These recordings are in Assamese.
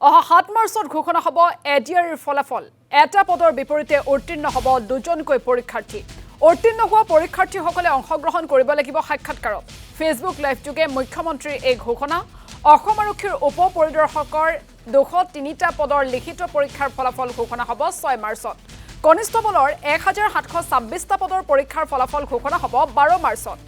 7 মাৰ্চত ঘোষণা হ'ব এডিআৰৰ ফলাফল এটা পদৰ বিপৰীতে উত্তীৰ্ণ হ'ব দুজনকৈ পৰীক্ষাৰ্থী উত্তীৰ্ণ হোৱা পৰীক্ষাৰ্থীসকলে অংশগ্ৰহণ কৰিব লাগিব সাক্ষাৎকাৰত ফেচবুক লাইভ যোগে মুখ্যমন্ত্ৰীৰ এই ঘোষণা অসম আৰক্ষীৰ উপ পৰিদৰ্শকৰ 203টা পদৰ লিখিত পৰীক্ষাৰ ফলাফল ঘোষণা হ'ব 6 মাৰ্চত কনিষ্টেবলৰ 1726টা পদৰ পৰীক্ষাৰ ফলাফল ঘোষণা হ'ব 12 মাৰ্চত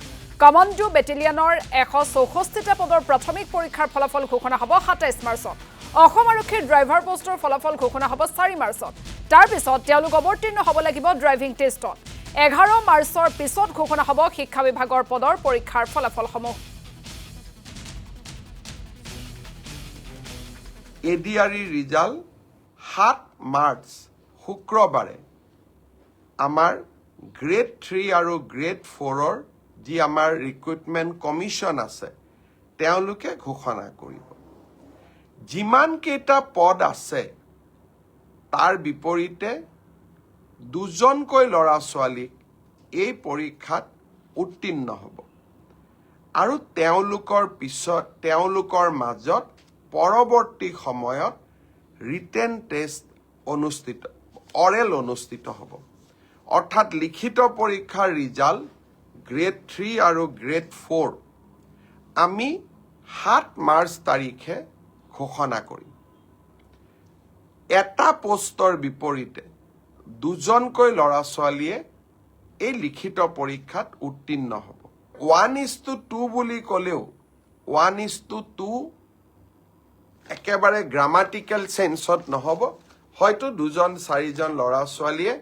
কমাণ্ডো বেটেলিয়নৰ 164টা পদৰ প্ৰাথমিক পৰীক্ষাৰ ফলাফল ঘোষণা হ'ব 27 মাৰ্চত অসম আৰক্ষীৰ ড্ৰাইভাৰ পোষ্টৰ ফলাফল ঘোষণা হ'ব 4 মাৰ্চত তাৰ পিছত তেওঁলোক অৱতীৰ্ণ হ'ব লাগিব ড্ৰাইভিং টেষ্টত 11 মাৰ্চৰ পিছত ঘোষণা হ'ব শিক্ষা বিভাগৰ পদৰ পৰীক্ষাৰ ফলাফলসমূহ এডিআৰই ৰিজাল্ট 7 মাৰ্চ শুক্ৰবাৰে আমাৰ গ্ৰেড 3 আৰু গ্ৰেড 4ৰ যি আমাৰ ৰিক্ৰুটমেণ্ট কমিশ্যন আছে তেওঁলোকে ঘোষণা কৰিব যিমান কেইটা পদ আছে তাৰ বিপৰীতে দুজনকৈ ল'ৰা ছোৱালী এই পৰীক্ষাত উত্তীৰ্ণ হ'ব আৰু তেওঁলোকৰ মাজত পৰৱৰ্তী সময়ত ৰিটেন টেষ্ট অৰেল অনুষ্ঠিত হ'ব অৰ্থাৎ লিখিত পৰীক্ষাৰ ৰিজাল্ট গ্ৰেড 3 আৰু গ্ৰেড 4 আমি 7 মাৰ্চ তাৰিখে ঘোষণা কৰিম এটা পোষ্টৰ বিপৰীতে দুজনকৈ ল'ৰা ছোৱালীয়ে এই লিখিত পৰীক্ষাত উত্তীৰ্ণ হ'ব 1:2 বুলি ক'লেও 1:2 একেবাৰে গ্ৰামাটিকেল সেন্সত নহ'ব হয়তো দুজন চাৰিজন ল'ৰা ছোৱালীয়ে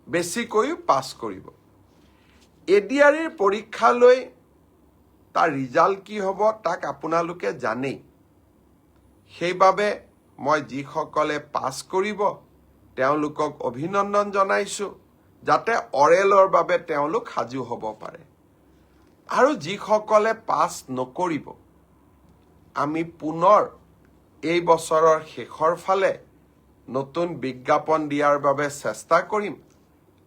বেছিকৈ পাছ কৰিব এডিআৰইৰ পৰীক্ষালৈ তাৰ ৰিজাল্ট কি হ'ব তাক আপোনালোকে জানেই সেইবাবে মই যিসকলে পাছ কৰিব তেওঁলোকক অভিনন্দন জনাইছো যাতে অৰেলৰ বাবে তেওঁলোক সাজু হ'ব পাৰে আৰু যিসকলে পাছ নকৰিব আমি পুনৰ এই বছৰৰ শেষৰ ফালে নতুন বিজ্ঞাপন দিয়াৰ বাবে চেষ্টা কৰিম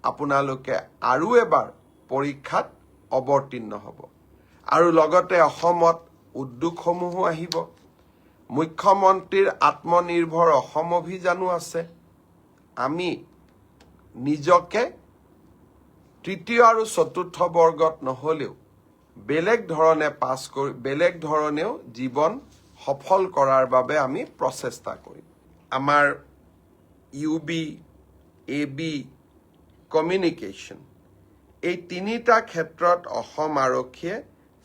আপোনালোকে আৰু এবাৰ পৰীক্ষাত অৱতীৰ্ণ হ'ব আৰু লগতে অসমত উদ্যোগসমূহো আহিব মুখ্যমন্ত্ৰীৰ আত্মনিৰ্ভৰ অসম অভিযানো আছে আমি নিজকে তৃতীয় আৰু চতুৰ্থ বৰ্গত নহলেও বেলেগ ধৰণেও জীৱন সফল কৰাৰ বাবে আমি প্ৰচেষ্টা কৰিম আমাৰ ইউবি এবি কমিউনিকেশ্যন এই তিনিটা ক্ষেত্ৰত অসম আৰক্ষীয়ে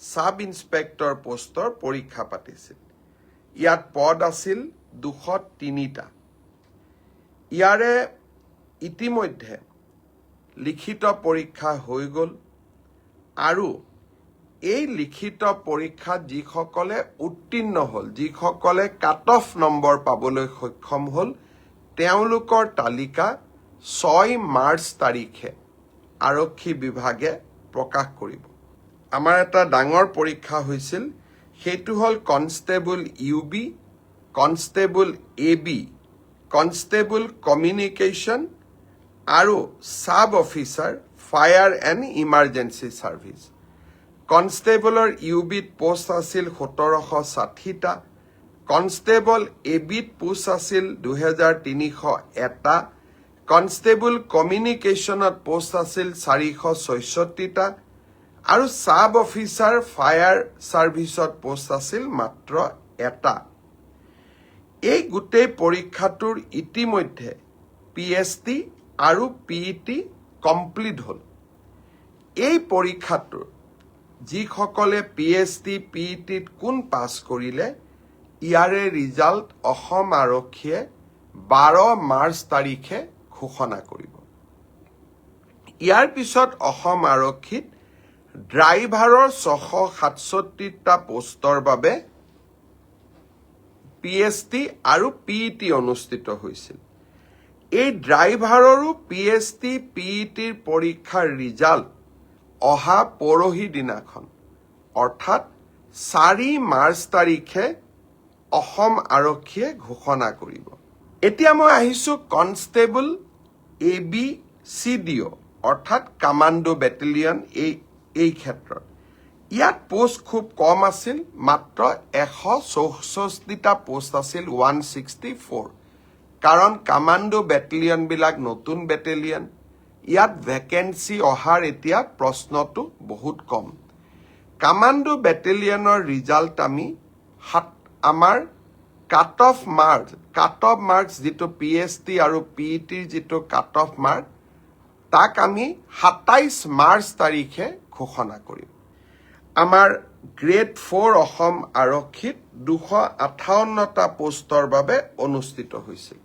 সাব ইন্সপেক্টৰ পোষ্টৰ পৰীক্ষা পাতিছিল ইয়াত পদ আছিল 203টা ইয়াৰে ইতিমধ্যে লিখিত পৰীক্ষা হৈ গ'ল আৰু এই লিখিত পৰীক্ষাত যিসকলে উত্তীৰ্ণ হ'ল যিসকলে কাট অফ নম্বৰ পাবলৈ সক্ষম হ'ল তেওঁলোকৰ তালিকা 6 মাৰ্চ তাৰিখে আৰক্ষী বিভাগে প্ৰকাশ কৰিব আমাৰ এটা ডাঙৰ পৰীক্ষা হৈছিল সেইটো হ'ল constable UB constable AB constable communication আৰু sub officer fire and emergency service কনষ্টেবলৰ ইউবিত পোষ্ট আছিল 1760টা কনষ্টেবল এবিত পোষ্ট আছিল 2301টা কনষ্টেবল কমিউনিকেশ্যনত পোষ্ট আছিল 466টা আৰু সাব অফিচাৰ ফায়াৰ ছাৰ্ভিচত পোষ্ট আছিল মাত্ৰ এটা এই গোটেই পৰীক্ষাটোৰ ইতিমধ্যে পিএছটি আৰু পিইটি কমপ্লিট হ'ল এই পৰীক্ষাটোৰ যিসকলে পিএছটি পিইটিত কোন পাছ কৰিলে ইয়াৰে ৰিজাল্ট অসম আৰক্ষীয়ে 12 মাৰ্চ তাৰিখে ঘোষণা কৰিব ইয়াৰ পিছত অসম আৰক্ষীত ড্ৰাইভাৰৰ 667টা পোষ্টৰ বাবে পিএছটি আৰু পিইটি অনুষ্ঠিত হৈছিল এই ড্ৰাইভাৰৰো পিএছটি পিইটিৰ পৰীক্ষাৰ ৰিজাল্ট অহা পৰহি দিনাখন অৰ্থাৎ 4 মাৰ্চ তাৰিখে অসম আৰক্ষীয়ে ঘোষণা কৰিব এতিয়া মই আহিছো কনষ্টেবল এবিচিডিঅ অৰ্থাৎ কমাণ্ডো বেটেলিয়ন এই ক্ষেত্ৰত ইয়াত পোষ্ট খুব কম আছিল, মাত্ৰ 164টা পোষ্ট আছিল 164, কাৰণ কামাণ্ডো বেটেলিয়নবিলাক নতুন বেটেলিয়ন, ইয়াত ভেকেঞ্চি অহাৰ এতিয়া প্ৰশ্নটো বহুত কম। কামাণ্ডো বেটেলিয়নৰ ৰিজাল্ট আমি আমাৰ কাট অফ মাৰ্কছ যিটো PST আৰু PETৰ যিটো কাট অফ মাৰ্ক, তাক আমি 27 মাৰ্চ তাৰিখে ঘোষণা কৰিম। আমাৰ গ্ৰেড 4 অসম আৰক্ষীত 258টা পোষ্টৰ বাবে অনুষ্ঠিত হৈছিল।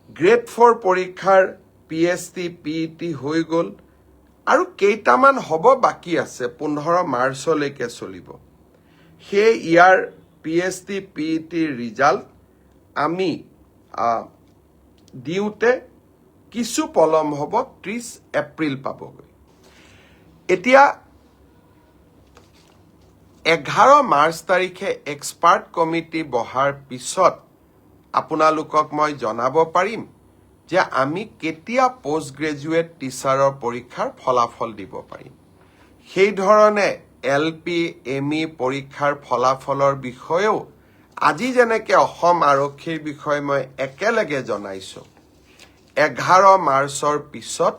গ্ৰেড 4 পৰীক্ষাৰ PST PET হৈ গ'ল আৰু কেইটামান হ'ব বাকী আছে, 15 মাৰ্চলৈকে চলিব। সেই ইয়াৰ PST PETৰ ৰিজাল্ট আমি দিওঁতে কিছু পলম হ'ব, 30 এপ্ৰিল পাবগৈ। এতিয়া 11 মাৰ্চ তাৰিখে এক্সপাৰ্ট কমিটি বহাৰ পিছত আপোনালোকক মই জনাব পাৰিম যে আমি কেতিয়া পোষ্ট গ্ৰেজুৱেট টিচাৰৰ পৰীক্ষাৰ ফলাফল দিব পাৰিম। সেই ধৰণে LP ME পৰীক্ষাৰ ফলাফলৰ বিষয়েও আজি যেনেকৈ অসম আৰক্ষীৰ বিষয়ে মই একেলগে জনাইছোঁ, 11 মাৰ্চৰ পিছত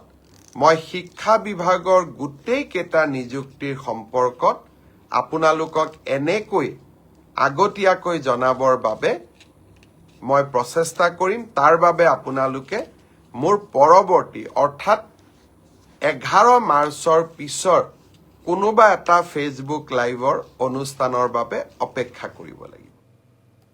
মই শিক্ষা বিভাগৰ গোটেইকেইটা নিযুক্তিৰ সম্পৰ্কত আপোনালোকক এনেকৈ আগতীয়াকৈ জনাবৰ বাবে মই প্ৰচেষ্টা কৰিম। তাৰ বাবে আপোনালোকে মোৰ পৰৱৰ্তী অৰ্থাৎ 11 মাৰ্চৰ পিছৰ কোনোবা এটা ফেচবুক লাইভৰ অনুষ্ঠানৰ বাবে অপেক্ষা কৰিব লাগিব।